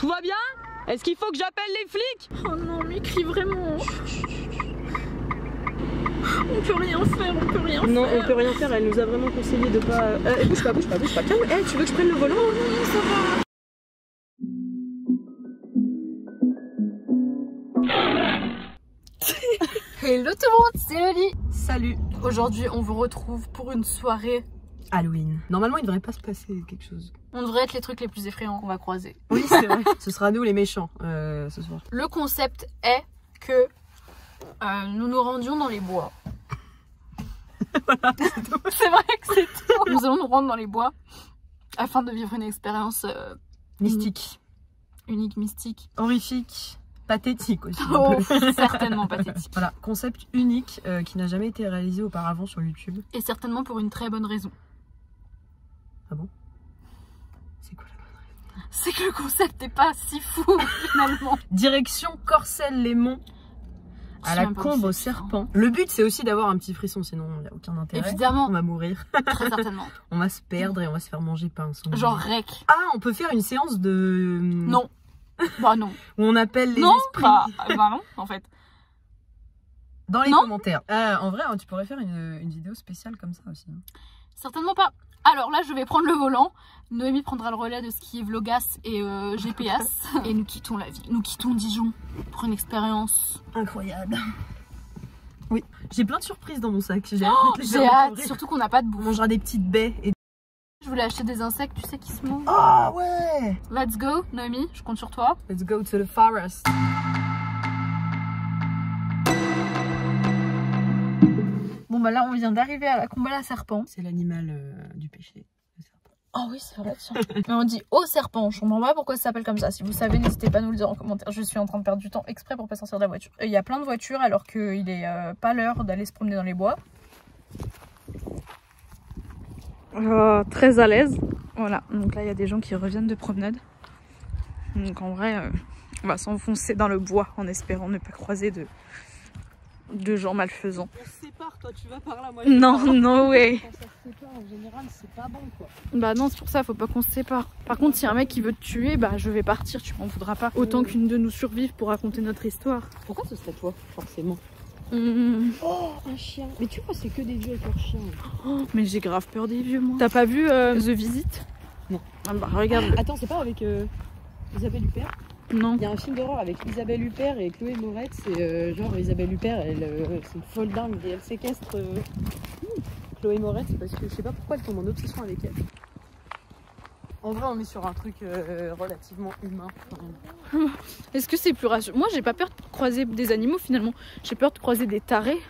Tout va bien? Est-ce qu'il faut que j'appelle les flics? Oh non, mais crie vraiment. On peut rien faire, on peut rien faire. Non, on peut rien faire, elle nous a vraiment conseillé de pas... bouge pas, bouge pas, bouge pas. Tiens, tu veux que je prenne le volant? Oh non, ça va. Hello tout le monde, c'est Loli. Salut. Aujourd'hui, on vous retrouve pour une soirée Halloween. Normalement, il devrait pas se passer quelque chose. On devrait être les trucs les plus effrayants qu'on va croiser. Oui, c'est vrai. Ce sera nous les méchants ce soir. Le concept est que nous nous rendions dans les bois. Voilà, c'est vrai que c'est tout. Nous allons nous rendre dans les bois afin de vivre une expérience mystique. Unique, mystique. Horrifique. Pathétique aussi. Oh, certainement pathétique. Voilà, concept unique qui n'a jamais été réalisé auparavant sur YouTube. Et certainement pour une très bonne raison. Ah bon? C'est quoi la bonne raison? C'est que le concept n'est pas si fou finalement. Direction Corcelles-les-Monts. À la Combe au Serpent. Le but c'est aussi d'avoir un petit frisson, sinon il n'y a aucun intérêt. Évidemment. On va mourir. Très certainement. On va se perdre et on va se faire manger par un son. Genre rec. Ah, on peut faire une séance de... Non. Bah non. Où on appelle les non, esprits. Bah non, en fait. Dans les non commentaires. En vrai, tu pourrais faire une vidéo spéciale comme ça aussi. Certainement pas. Alors là, je vais prendre le volant. Noémie prendra le relais de ce qui est vlogas et GPS. Et nous quittons la ville. Nous quittons Dijon pour une expérience incroyable. Oui, j'ai plein de surprises dans mon sac. J'ai hâte, surtout qu'on n'a pas de bouffe. On mangera des petites baies. Et... Je voulais acheter des insectes, tu sais, qui se mangent. Ah ouais. Let's go, Noémie, je compte sur toi. Let's go to the forest. Bon bah là, on vient d'arriver à la Combe à Serpent. C'est l'animal du péché. Oh oui, c'est vrai, tiens. Mais on dit au serpent, je comprends pas pourquoi ça s'appelle comme ça. Si vous savez, n'hésitez pas à nous le dire en commentaire. Je suis en train de perdre du temps exprès pour pas sortir de la voiture. Il y a plein de voitures alors qu'il est pas l'heure d'aller se promener dans les bois. Très à l'aise. Voilà, donc là il y a des gens qui reviennent de promenade. Donc en vrai, on va s'enfoncer dans le bois en espérant ne pas croiser de gens malfaisants. On se sépare, toi tu vas par là, moi non, no way. Quand ça se sépare, en général, c'est pas bon quoi. Bah non, c'est pour ça, faut pas qu'on se sépare. Par contre, si un mec qui veut te tuer, bah je vais partir, tu m'en voudras pas. Autant qu'une de nous survive pour raconter notre histoire. Pourquoi ce serait toi, forcément? Oh, un chien. Mais tu vois, c'est que des vieux avec leurs chiens. Oh, mais j'ai grave peur des vieux, moi. T'as pas vu The Visit? Non. Ah bah regarde. Attends, c'est pas avec Isabelle Huppert? Non. Il y a un film d'horreur avec Isabelle Huppert et Chloé Moretz. Et genre Isabelle Huppert, c'est une folle dingue et elle séquestre Chloé Moretz parce que je sais pas pourquoi elle tombe en obsession avec elle. En vrai, on est sur un truc relativement humain. Est-ce que c'est plus rassurant? Moi, j'ai pas peur de croiser des animaux finalement. J'ai peur de croiser des tarés.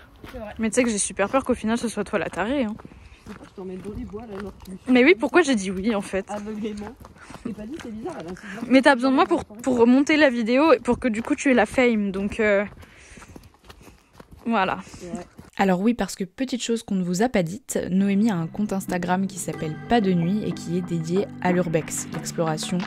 Mais tu sais que j'ai super peur qu'au final ce soit toi la tarée. Hein. Pourquoi je t'emmène dans les bois là alors que... Mais oui, pourquoi j'ai dit oui en fait? Aveuglément. J'ai pas dit, c'est bizarre. Elle a mais t'as besoin de moi pour remonter la vidéo et pour que du coup tu aies la fame. Donc voilà. Alors oui, parce que petite chose qu'on ne vous a pas dite, Noémie a un compte Instagram qui s'appelle Pas de nuit et qui est dédié à l'urbex, l'exploration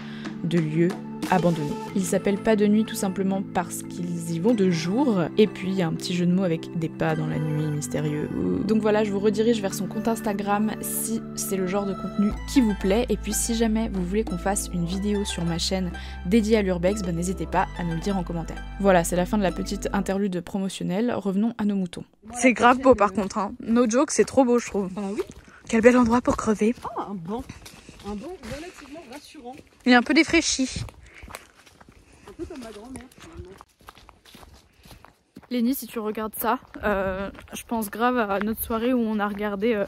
de lieux abandonnés. Il s'appelle Pas de nuit tout simplement parce qu'ils y vont de jour, et puis il y a un petit jeu de mots avec des pas dans la nuit mystérieux. Donc voilà, je vous redirige vers son compte Instagram si c'est le genre de contenu qui vous plaît, et puis si jamais vous voulez qu'on fasse une vidéo sur ma chaîne dédiée à l'urbex, ben n'hésitez pas à nous le dire en commentaire. Voilà, c'est la fin de la petite interlude promotionnelle, revenons à nos moutons. C'est grave beau par contre, hein. No joke, c'est trop beau je trouve. Ah oui. Quel bel endroit pour crever. Ah, un banc relativement rassurant. Il est un peu défraîchi. Un peu comme ma grand-mère finalement. Lénie, si tu regardes ça, je pense grave à notre soirée où on a regardé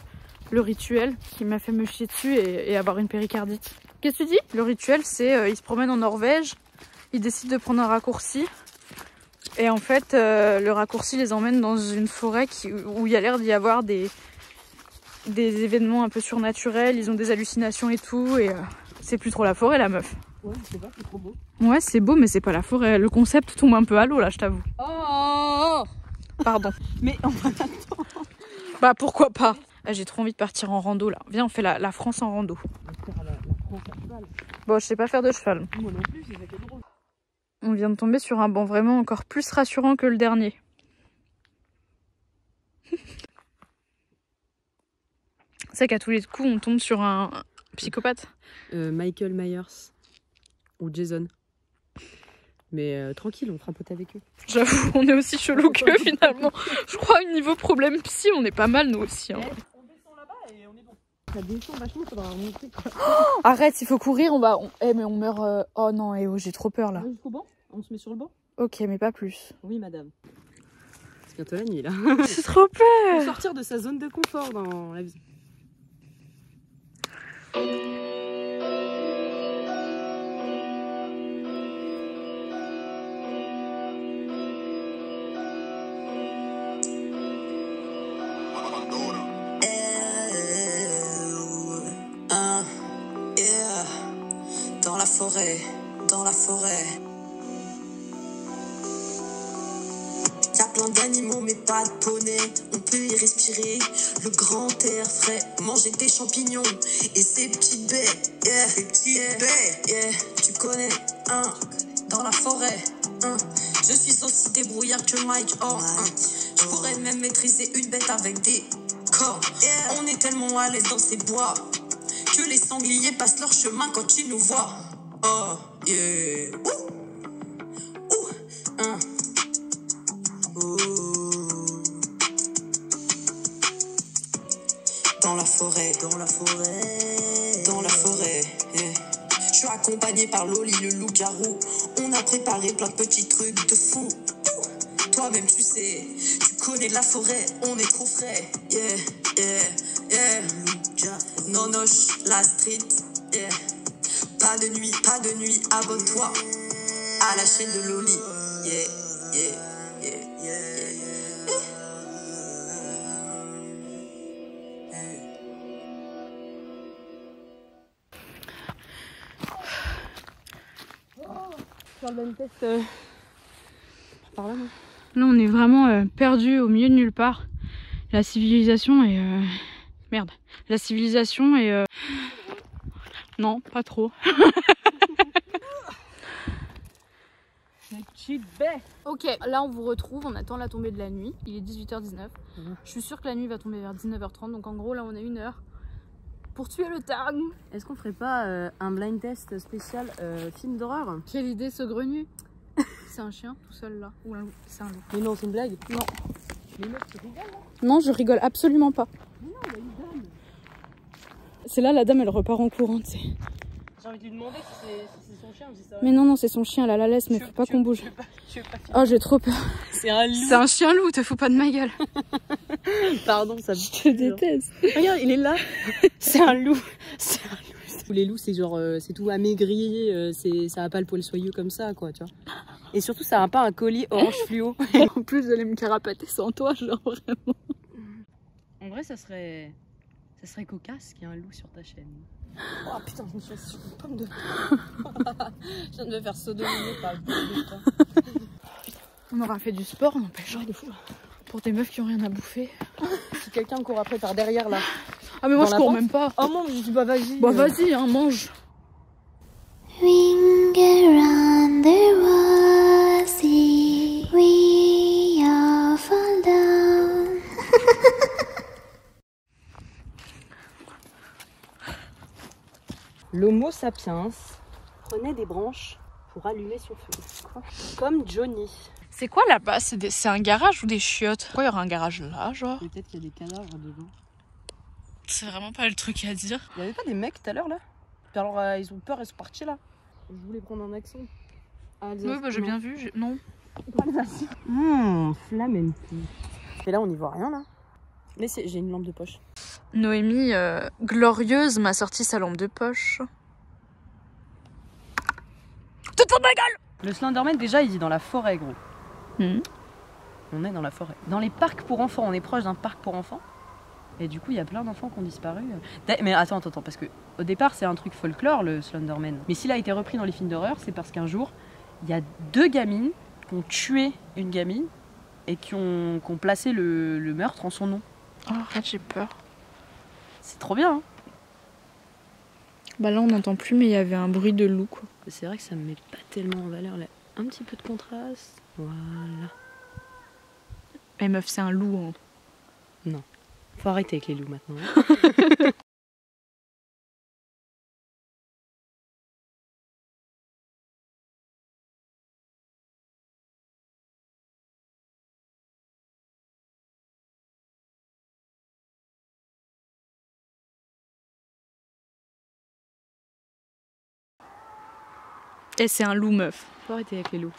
le rituel qui m'a fait me chier dessus et avoir une péricardite. Qu'est-ce que tu dis? Le rituel, c'est ils se promènent en Norvège, ils décident de prendre un raccourci. Et en fait, le raccourci les emmène dans une forêt où il y a l'air d'y avoir des événements un peu surnaturels, ils ont des hallucinations et tout, et c'est plus trop la forêt la meuf. Ouais, je sais pas, c'est trop beau. Ouais, c'est beau, mais c'est pas la forêt. Le concept tombe un peu à l'eau là, je t'avoue. Oh, pardon. Mais on va bah pourquoi pas. Ah, j'ai trop envie de partir en rando là. Viens, on fait la France en rando. Bon, je sais pas faire de cheval. Moi non plus, c'est ça qui est drôle. On vient de tomber sur un banc vraiment encore plus rassurant que le dernier. C'est qu'à tous les coups, on tombe sur un psychopathe. Michael Myers ou Jason. Mais tranquille, on fera pote avec eux. J'avoue, on est aussi chelou qu'eux finalement. Je crois que niveau problème psy, on est pas mal nous aussi. Hein. On descend là-bas et on est bon. Ça descend vachement, faudra remonter quoi. Oh, arrête, il faut courir, on va... mais on meurt... Oh non, j'ai trop peur là. Jusqu'au banc? On se met sur le banc? Ok, mais pas plus. Oui madame. C'est bientôt la nuit là. C'est trop peur. Faut sortir de sa zone de confort dans la vie. Dans la forêt. Y'a plein d'animaux mais pas de poney. On peut y respirer le grand air frais. Manger des champignons et ces petites baies. Yeah, ces petites baies. Yeah, tu connais, hein. Dans la forêt, hein. Je suis aussi débrouillard que Mike. Oh, hein. Je pourrais même maîtriser une bête avec des corps. Yeah. On est tellement à l'aise dans ces bois que les sangliers passent leur chemin quand tu nous vois. Oh, yeah. Ouh. Ouh. Hein. Ouh. Dans la forêt, dans la forêt, dans la forêt. Yeah. Je suis accompagné par Loli, le loup-garou. On a préparé plein de petits trucs de fou. Toi-même, tu sais, tu connais la forêt, on est trop frais. Yeah, yeah, yeah. Nonoche, la street. Yeah. Pas de nuit, abonne-toi à la chaîne de Loli. Yeah, yeah, yeah, yeah, yeah. Faire le bon test par là, non? Là, on est vraiment perdu au milieu de nulle part. La civilisation est... Merde. La civilisation est... Non, pas trop. Ok, là on vous retrouve, on attend la tombée de la nuit. Il est 18h19. Je suis sûre que la nuit va tomber vers 19h30. Donc en gros, là on a 1 heure pour tuer le tag. Est-ce qu'on ferait pas un blind test spécial film d'horreur? Quelle idée saugrenu. C'est un chien tout seul là. Ou un loup. C'est un loup. Mais non, c'est une blague. Non. Les meufs, tu rigoles là? Non, je rigole absolument pas. Mais non, il y a une dame. C'est là, la dame elle repart en courant, tu sais. J'ai envie de lui demander si c'est son chien ou si ça va. Mais non, non, c'est son chien, là, la laisse, mais faut pas qu'on bouge. Oh, j'ai trop peur. C'est un loup. C'est un chien loup, te fous pas de ma gueule. Pardon, ça me Je te déteste. Regarde, il est là. C'est un loup. C'est un loup. Les loups, c'est genre, c'est tout amaigri, ça a pas le poil soyeux comme ça, quoi, tu vois. Et surtout, ça a pas un collier orange fluo. En plus, j'allais me carapater sans toi, genre vraiment. En vrai, ça serait cocasse qu'il y ait un loup sur ta chaîne. Oh putain, je me suis assise sur une pomme de je viens de me faire sodomiser par le bout de temps. On aura fait du sport, n'empêche. De fou. Pour des meufs qui ont rien à bouffer. Si quelqu'un court après par derrière là. Ah mais moi dans je la cours pente. même pas. Oh mon, je dis bah vas-y. Bah vas-y, hein, mange. Ring around the rosy, we all fall down. L'homo sapiens prenait des branches pour allumer son feu. Quoi? Comme Johnny. C'est quoi là-bas? C'est un garage ou des chiottes? Pourquoi il y aura un garage là, genre? Peut-être qu'il y a des cadavres devant. C'est vraiment pas le truc à dire. Il y avait pas des mecs tout à l'heure là? Alors ils ont peur, ils sont partis là. Je voulais prendre un accent. Oui, bah j'ai bien vu. Non. Flamenco. Et là on n'y voit rien là. Mais j'ai une lampe de poche. Noémie, glorieuse, m'a sorti sa lampe de poche. Tout pour ma gueule! Le Slenderman déjà il vit dans la forêt gros. On est dans la forêt. Dans les parcs pour enfants, on est proche d'un parc pour enfants. Et du coup il y a plein d'enfants qui ont disparu. Mais attends, parce que au départ c'est un truc folklore le Slenderman. Mais s'il a été repris dans les films d'horreur, c'est parce qu'un jour il y a 2 gamines qui ont tué une gamine et qui ont placé le meurtre en son nom. Oh arrête, j'ai peur. C'est trop bien hein. Bah là on n'entend plus mais il y avait un bruit de loup quoi. C'est vrai que ça me met pas tellement en valeur là. Un petit peu de contraste. Voilà. Eh meuf, c'est un loup hein. Non. Faut arrêter avec les loups maintenant. Et c'est un loup, meuf. Faut arrêter avec les loups.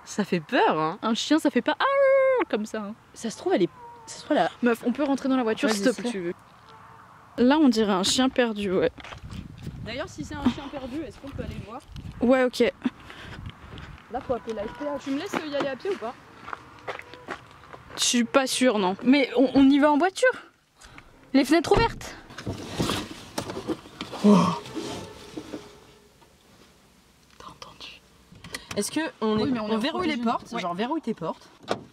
Ça fait peur, hein. Un chien, ça fait pas ah comme ça. Hein. Ça se trouve, elle est. Ça se trouve, là. Meuf, on peut rentrer dans la voiture, s'il te plaît. Si tu veux. Là, on dirait un chien perdu, ouais. D'ailleurs, si c'est un chien perdu, est-ce qu'on peut aller le voir? Ouais, ok. Là, faut appeler la SPA. Tu me laisses y aller à pied ou pas? Je suis pas sûre, non. Mais on y va en voiture. Les fenêtres ouvertes. Oh. T'as entendu? Est-ce que on verrouille les portes? Ouais. Genre verrouille tes portes.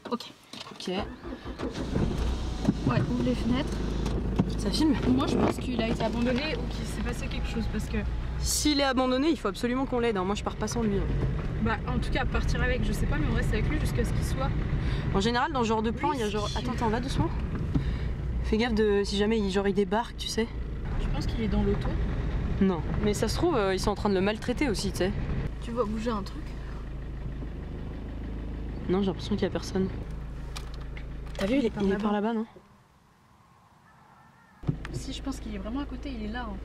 Ok. Ok. Ouais, ouvre les fenêtres. Ça filme? Moi, je pense qu'il a été abandonné ou qu'il s'est passé quelque chose parce que... S'il est abandonné, il faut absolument qu'on l'aide. Hein. Moi, je pars pas sans lui. Hein. Bah, en tout cas, partir avec, je sais pas, mais on reste avec lui jusqu'à ce qu'il soit... En général, dans ce genre de plan, il y a genre... Attends, va doucement. Fais gaffe de... Si jamais il débarque, tu sais. Tu penses qu'il est dans l'auto? Non. Mais ça se trouve, ils sont en train de le maltraiter aussi, tu sais. Tu vois bouger un truc? Non, j'ai l'impression qu'il y a personne. T'as vu, il est par là-bas, non? Si, je pense qu'il est vraiment à côté, il est là. Hein.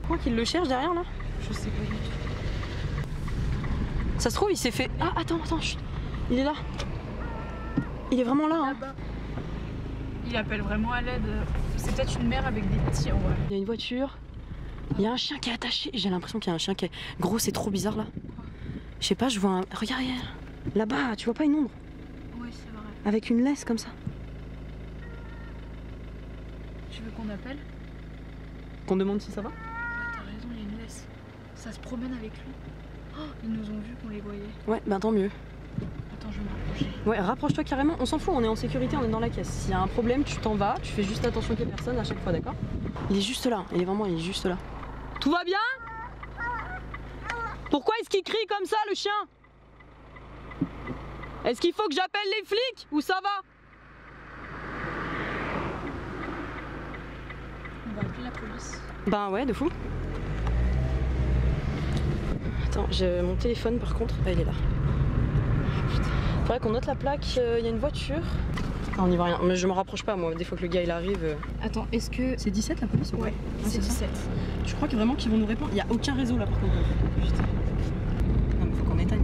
Tu crois qu'il le cherche derrière, là? Je sais pas du tout. Ça se trouve, il s'est fait... Ah, attends, chut. Il est là. Il est vraiment là, hein. Là-bas. Il appelle vraiment à l'aide. C'est peut-être une mère avec des petits en vrai. Il y a une voiture. Il y a un chien qui est attaché. J'ai l'impression qu'il y a un chien qui est... Gros, c'est trop bizarre, là. Je sais pas, je vois un... Regarde, là-bas, tu vois pas une ombre? Oui, c'est vrai. Avec une laisse comme ça. Tu veux qu'on appelle? Qu'on demande si ça va? Ouais, t'as raison, il y a une laisse. Ça se promène avec lui. Oh, ils nous ont vus qu'on les voyait. Ouais, bah tant mieux. Attends, je vais me rapprocher. Ouais, rapproche-toi carrément. On s'en fout, on est en sécurité, on est dans la caisse. S'il y a un problème, tu t'en vas. Tu fais juste attention qu'il y ait personne à chaque fois, d'accord? Il est juste là. Il est juste là. Tout va bien? Pourquoi est-ce qu'il crie comme ça, le chien? Est-ce qu'il faut que j'appelle les flics ou ça va? On va appeler la police. Ben ouais, de fou. Attends, j'ai mon téléphone par contre. Ah, il est là. Putain. Faudrait qu'on note la plaque. Il y a une voiture. Ah, on n'y voit rien. Mais je me rapproche pas, moi. Des fois que le gars il arrive. Attends, est-ce que... C'est 17 la police ou Ouais, pas? c'est 17. Tu crois que vraiment qu'ils vont nous répondre? Il n'y a aucun réseau là par contre. Putain. Non, mais faut qu'on éteigne.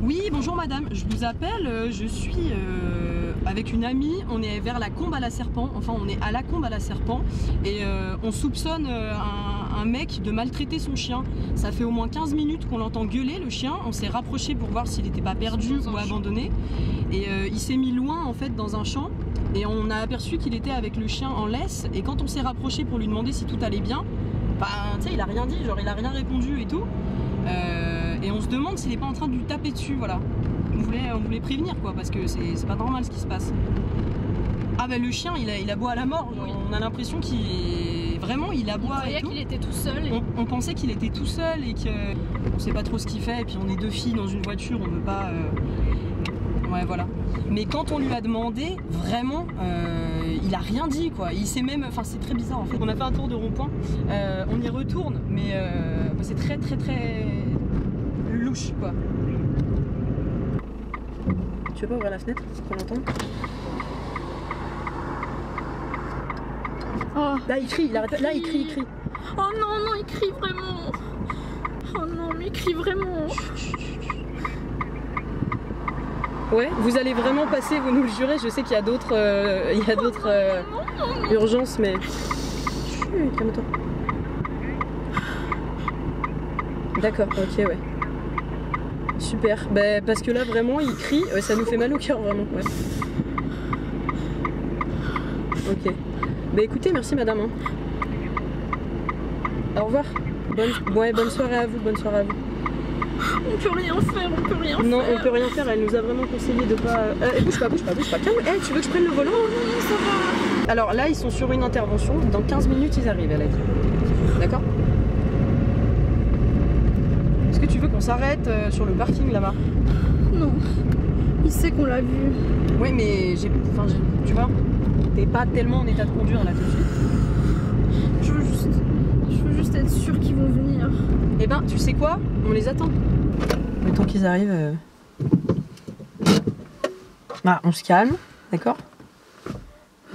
Oui, bonjour madame. Je vous appelle. Je suis avec une amie. On est vers la Combe à la Serpent. Enfin, on est à la Combe à la Serpent. Et on soupçonne un mec de maltraiter son chien. Ça fait au moins 15 minutes qu'on l'entend gueuler, le chien. On s'est rapproché pour voir s'il n'était pas perdu ou abandonné. Et il s'est mis loin en fait dans un champ. Et on a aperçu qu'il était avec le chien en laisse. Et quand on s'est rapproché pour lui demander si tout allait bien, bah tu sais, il a rien dit, genre il a rien répondu et tout. Et on se demande s'il est pas en train de lui taper dessus, voilà. On voulait prévenir quoi, parce que c'est pas normal ce qui se passe. Ah bah le chien il aboie à la mort, genre, oui. On a l'impression qu'il vraiment il aboie. On croyait qu'il était tout seul. Et... On pensait qu'il était tout seul et qu'on sait pas trop ce qu'il fait. Et puis on est deux filles dans une voiture, on veut pas... Ouais voilà. Mais quand on lui a demandé, vraiment, il a rien dit quoi. Il s'est même... Enfin c'est très bizarre en fait. On a fait un tour de rond-point, on y retourne, mais c'est très louche quoi. Tu veux pas ouvrir la fenêtre pour qu'on l'entende? Oh. Là il crie, il arrête. Là il crie. Oh non, il crie vraiment. Oh non, mais il crie vraiment. Ouais, vous allez vraiment passer, vous nous le jurez. Je sais qu'il y a d'autres urgences, mais... Chut, calme-toi. D'accord, ok, ouais. Super, bah, parce que là, vraiment, il crie. Ça nous fait mal au cœur, vraiment, ouais. Ok. Bah écoutez, merci madame. Hein. Au revoir. Bonne soirée à vous, bonne soirée à vous. On peut rien faire. Non, on peut rien faire, elle nous a vraiment conseillé de pas... bouge pas. Calme. Hey, tu veux que je prenne le volant? Non, ça va. Alors là, ils sont sur une intervention. Dans 15 minutes, ils arrivent, elle a dit. D'accord? Est-ce que tu veux qu'on s'arrête sur le parking là-bas? Non. Il sait qu'on l'a vu. Oui, mais tu vois, t'es pas tellement en état de conduire là tout de suite. Je veux juste être sûre qu'ils vont venir. Eh ben, tu sais quoi? On les attend. Le temps qu'ils arrivent... Bah, on se calme, d'accord?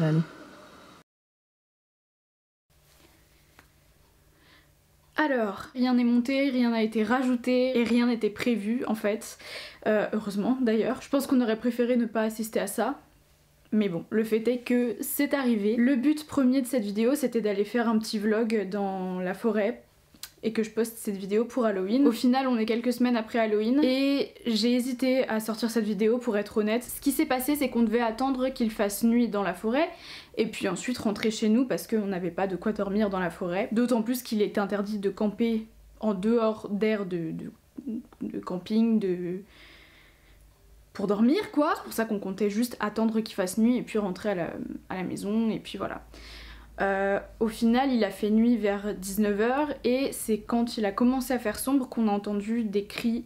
Allez. Alors, rien n'est monté, rien n'a été rajouté et rien n'était prévu en fait. Heureusement d'ailleurs. Je pense qu'on aurait préféré ne pas assister à ça. Mais bon, le fait est que c'est arrivé. Le but premier de cette vidéo, c'était d'aller faire un petit vlog dans la forêt et que je poste cette vidéo pour Halloween. Au final, on est quelques semaines après Halloween et j'ai hésité à sortir cette vidéo pour être honnête. Ce qui s'est passé, c'est qu'on devait attendre qu'il fasse nuit dans la forêt et puis ensuite rentrer chez nous parce qu'on n'avait pas de quoi dormir dans la forêt. D'autant plus qu'il était interdit de camper en dehors d'aires de camping, pour dormir quoi. C'est pour ça qu'on comptait juste attendre qu'il fasse nuit et puis rentrer à la maison et puis voilà. Au final il a fait nuit vers 19 h et c'est quand il a commencé à faire sombre qu'on a entendu des cris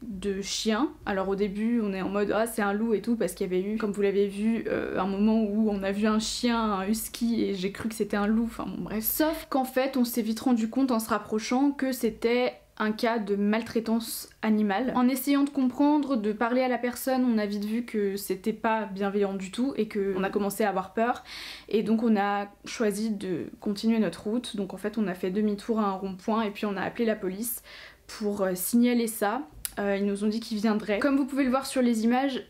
de chiens. Alors au début on est en mode ah c'est un loup et tout parce qu'il y avait eu, comme vous l'avez vu, un moment où on a vu un chien, un husky et j'ai cru que c'était un loup, enfin bon bref. Sauf qu'en fait on s'est vite rendu compte en se rapprochant que c'était un cas de maltraitance animale. En essayant de comprendre, de parler à la personne, on a vite vu que c'était pas bienveillant du tout et qu'on a commencé à avoir peur. Et donc on a choisi de continuer notre route. Donc en fait on a fait demi-tour à un rond-point et puis on a appelé la police pour signaler ça. Ils nous ont dit qu'ils viendraient. Comme vous pouvez le voir sur les images,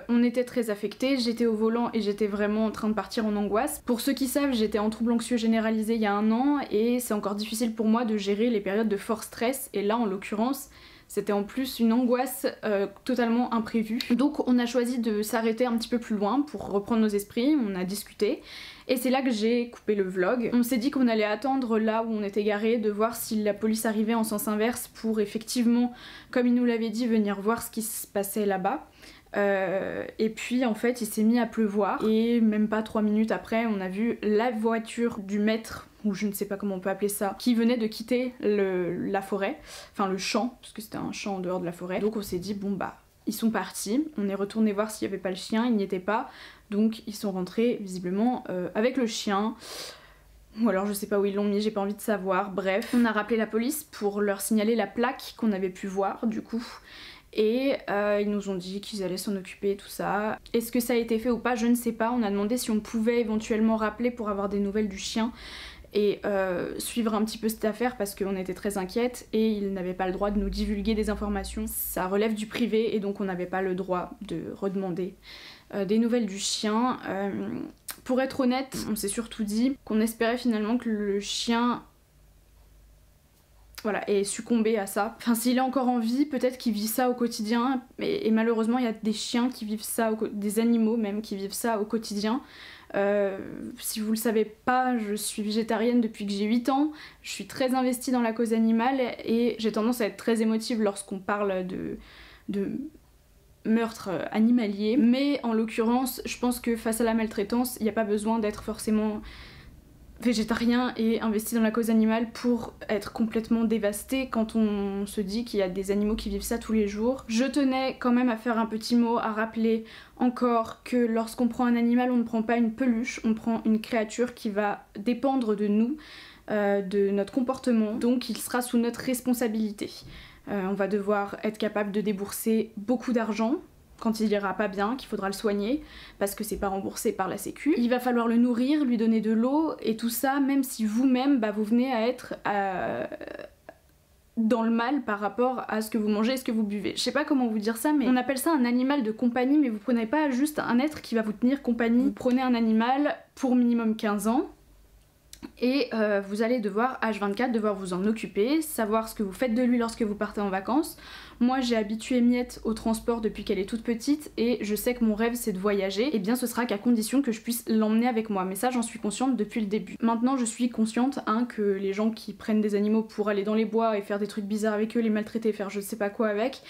on était très affectés, j'étais au volant et j'étais vraiment en train de partir en angoisse. Pour ceux qui savent, j'étais en trouble anxieux généralisé il y a 1 an et c'est encore difficile pour moi de gérer les périodes de fort stress et là en l'occurrence c'était en plus une angoisse totalement imprévue. Donc on a choisi de s'arrêter un petit peu plus loin pour reprendre nos esprits, on a discuté. Et c'est là que j'ai coupé le vlog. On s'est dit qu'on allait attendre là où on était garé, de voir si la police arrivait en sens inverse pour effectivement, comme il nous l'avait dit, venir voir ce qui se passait là-bas. Et puis en fait il s'est mis à pleuvoir et même pas 3 minutes après on a vu la voiture du maître, ou je ne sais pas comment on peut appeler ça, qui venait de quitter la forêt, enfin le champ, parce que c'était un champ en dehors de la forêt. Donc on s'est dit bon bah ils sont partis, on est retourné voir s'il n'y avait pas le chien, il n'y était pas, donc ils sont rentrés visiblement avec le chien. Ou alors je sais pas où ils l'ont mis, j'ai pas envie de savoir, bref. On a rappelé la police pour leur signaler la plaque qu'on avait pu voir du coup. Et ils nous ont dit qu'ils allaient s'en occuper, tout ça. Est-ce que ça a été fait ou pas, je ne sais pas. On a demandé si on pouvait éventuellement rappeler pour avoir des nouvelles du chien et suivre un petit peu cette affaire parce qu'on était très inquiète et ils n'avaient pas le droit de nous divulguer des informations. Ça relève du privé et donc on n'avait pas le droit de redemander des nouvelles du chien. Pour être honnête, on s'est surtout dit qu'on espérait finalement que le chien voilà, et succomber à ça. Enfin s'il est encore en vie, peut-être qu'il vit ça au quotidien et malheureusement il y a des chiens qui vivent ça, des animaux même qui vivent ça au quotidien. Si vous le savez pas, je suis végétarienne depuis que j'ai 8 ans, je suis très investie dans la cause animale et j'ai tendance à être très émotive lorsqu'on parle de meurtre animalier, mais en l'occurrence je pense que face à la maltraitance il n'y a pas besoin d'être forcément végétarien et investi dans la cause animale pour être complètement dévasté quand on se dit qu'il y a des animaux qui vivent ça tous les jours. Je tenais quand même à faire un petit mot, à rappeler encore que lorsqu'on prend un animal on ne prend pas une peluche, on prend une créature qui va dépendre de nous, de notre comportement, donc il sera sous notre responsabilité. On va devoir être capable de débourser beaucoup d'argent quand il ira pas bien, qu'il faudra le soigner parce que c'est pas remboursé par la sécu. Il va falloir le nourrir, lui donner de l'eau et tout ça, même si vous-même vous venez à être dans le mal par rapport à ce que vous mangez et ce que vous buvez. Je sais pas comment vous dire ça, mais on appelle ça un animal de compagnie, mais vous prenez pas juste un être qui va vous tenir compagnie. Vous prenez un animal pour minimum 15 ans et vous allez devoir, H24, devoir vous en occuper, savoir ce que vous faites de lui lorsque vous partez en vacances. Moi j'ai habitué Miette au transport depuis qu'elle est toute petite et je sais que mon rêve c'est de voyager, et bien ce sera qu'à condition que je puisse l'emmener avec moi, mais ça j'en suis consciente depuis le début. Maintenant je suis consciente que les gens qui prennent des animaux pour aller dans les bois et faire des trucs bizarres avec eux, les maltraiter, faire je sais pas quoi avec,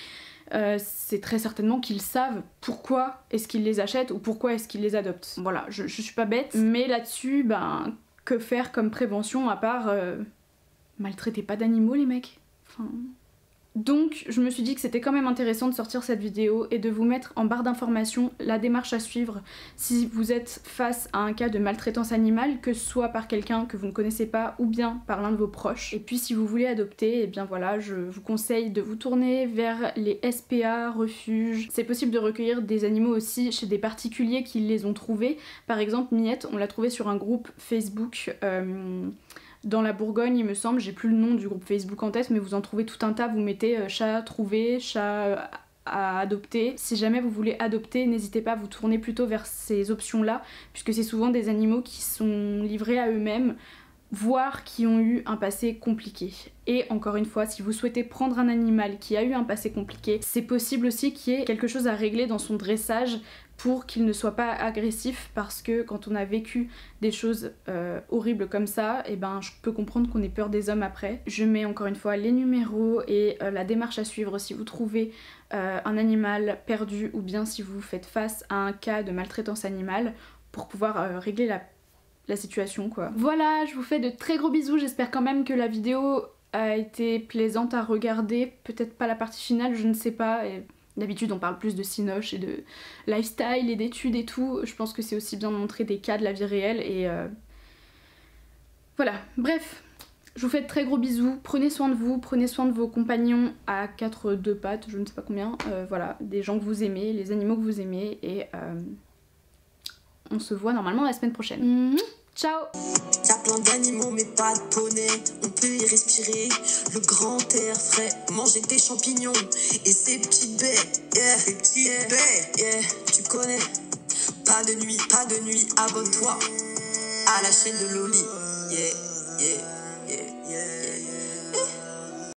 c'est très certainement qu'ils savent pourquoi est-ce qu'ils les achètent ou pourquoi est-ce qu'ils les adoptent. Voilà, je suis pas bête, mais là-dessus, que faire comme prévention à part maltraitez pas d'animaux les mecs. Enfin... Donc je me suis dit que c'était quand même intéressant de sortir cette vidéo et de vous mettre en barre d'informations la démarche à suivre si vous êtes face à un cas de maltraitance animale, que ce soit par quelqu'un que vous ne connaissez pas ou bien par l'un de vos proches. Et puis si vous voulez adopter, et bien voilà, je vous conseille de vous tourner vers les SPA, refuges. C'est possible de recueillir des animaux aussi chez des particuliers qui les ont trouvés. Par exemple Miette, on l'a trouvée sur un groupe Facebook dans la Bourgogne, il me semble, j'ai plus le nom du groupe Facebook en tête, mais vous en trouvez tout un tas, vous mettez chat trouvé, chat à adopter. Si jamais vous voulez adopter, n'hésitez pas à vous tourner plutôt vers ces options-là, puisque c'est souvent des animaux qui sont livrés à eux-mêmes, voire qui ont eu un passé compliqué. Et encore une fois, si vous souhaitez prendre un animal qui a eu un passé compliqué, c'est possible aussi qu'il y ait quelque chose à régler dans son dressage pour qu'il ne soit pas agressif, parce que quand on a vécu des choses horribles comme ça, et ben je peux comprendre qu'on ait peur des hommes après. Je mets encore une fois les numéros et la démarche à suivre si vous trouvez un animal perdu, ou bien si vous faites face à un cas de maltraitance animale, pour pouvoir régler la situation quoi. Voilà, je vous fais de très gros bisous, j'espère quand même que la vidéo a été plaisante à regarder, peut-être pas la partie finale, je ne sais pas. Et d'habitude on parle plus de cinoche et de lifestyle et d'études et tout, je pense que c'est aussi bien de montrer des cas de la vie réelle et voilà, bref. Je vous fais de très gros bisous, prenez soin de vous, prenez soin de vos compagnons à 4 pattes, je ne sais pas combien, voilà, des gens que vous aimez, les animaux que vous aimez, et on se voit normalement la semaine prochaine. Ciao! Y'a plein d'animaux mais pas de poney. On peut y respirer le grand air frais, manger des champignons et ces petites baies, yeah, ces petites baies, yeah, tu connais. Pas de nuit, abonne-toi à la chaîne de Loli, yeah, yeah.